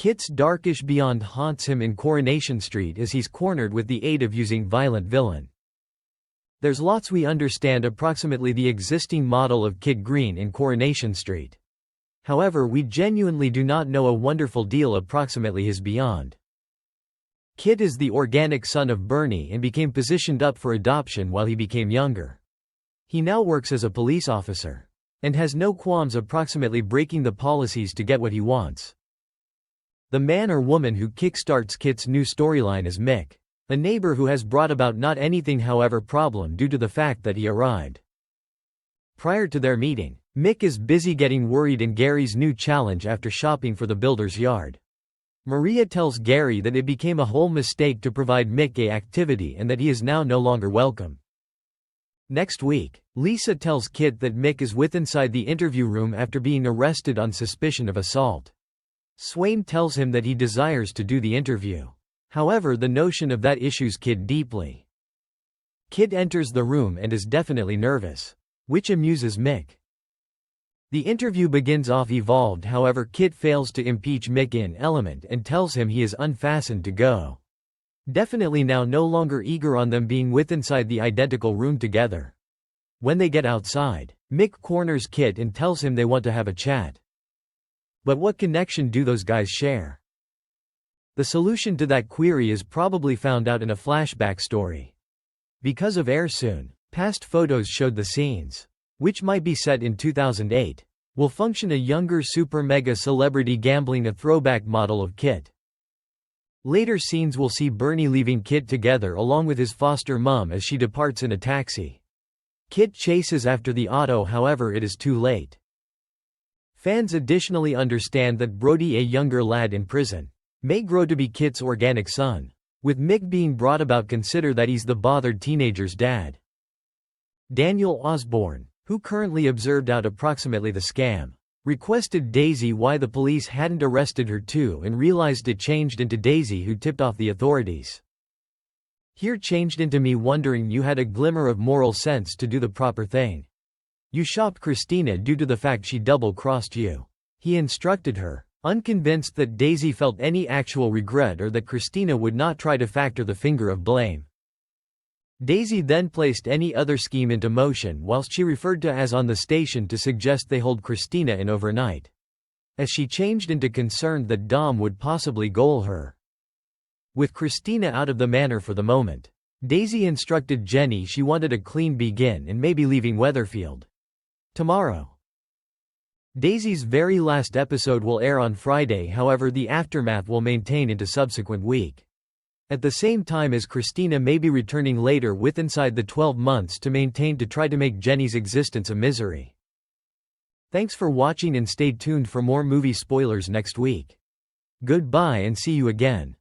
Kit's darkish beyond haunts him in Coronation Street as he's cornered with the aid of using violent villain. There's lots we understand approximately the existing model of Kit Green in Coronation Street. However, we genuinely do not know a wonderful deal approximately his beyond. Kit is the organic son of Bernie and became positioned up for adoption while he became younger. He now works as a police officer and has no qualms approximately breaking the policies to get what he wants. The man or woman who kickstarts Kit's new storyline is Mick, a neighbor who has brought about not anything however problem due to the fact that he arrived. Prior to their meeting, Mick is busy getting worried in Gary's new challenge after shopping for the builder's yard. Maria tells Gary that it became a whole mistake to provide Mick a activity and that he is now no longer welcome. Next week, Lisa tells Kit that Mick is inside the interview room after being arrested on suspicion of assault. Swain tells him that he desires to do the interview. However, the notion of that issues Kit deeply. Kit enters the room and is definitely nervous, which amuses Mick. The interview begins off evolved, however Kit fails to impeach Mick in element and tells him he is unfastened to go. Definitely now no longer eager on them being inside the identical room together. When they get outside, Mick corners Kit and tells him they want to have a chat. But what connection do those guys share? The solution to that query is probably found out in a flashback story. Because of air soon, past photos showed the scenes, which might be set in 2008, will function a younger super mega celebrity gambling a throwback model of Kit. Later scenes will see Bernie leaving Kit together along with his foster mom as she departs in a taxi. Kit chases after the auto, however it is too late. Fans additionally understand that Brody, a younger lad in prison, may grow to be Kit's organic son. With Mick being brought about, consider that he's the bothered teenager's dad. Daniel Osborne, who currently observed out approximately the scam, requested Daisy why the police hadn't arrested her too and realized it changed into Daisy who tipped off the authorities. Here changed into me wondering you had a glimmer of moral sense to do the proper thing. You shopped Christina due to the fact she double-crossed you. He instructed her, unconvinced that Daisy felt any actual regret or that Christina would not try to factor the finger of blame. Daisy then placed any other scheme into motion whilst she referred to as on the station to suggest they hold Christina in overnight, as she changed into concerned that Dom would possibly goal her. With Christina out of the manor for the moment, Daisy instructed Jenny she wanted a clean begin and may be leaving Weatherfield tomorrow. Daisy's very last episode will air on Friday, however the aftermath will maintain into subsequent week. At the same time as Christina may be returning later inside the 12 months to maintain to try to make Jenny's existence a misery. Thanks for watching and stay tuned for more movie spoilers next week. Goodbye and see you again.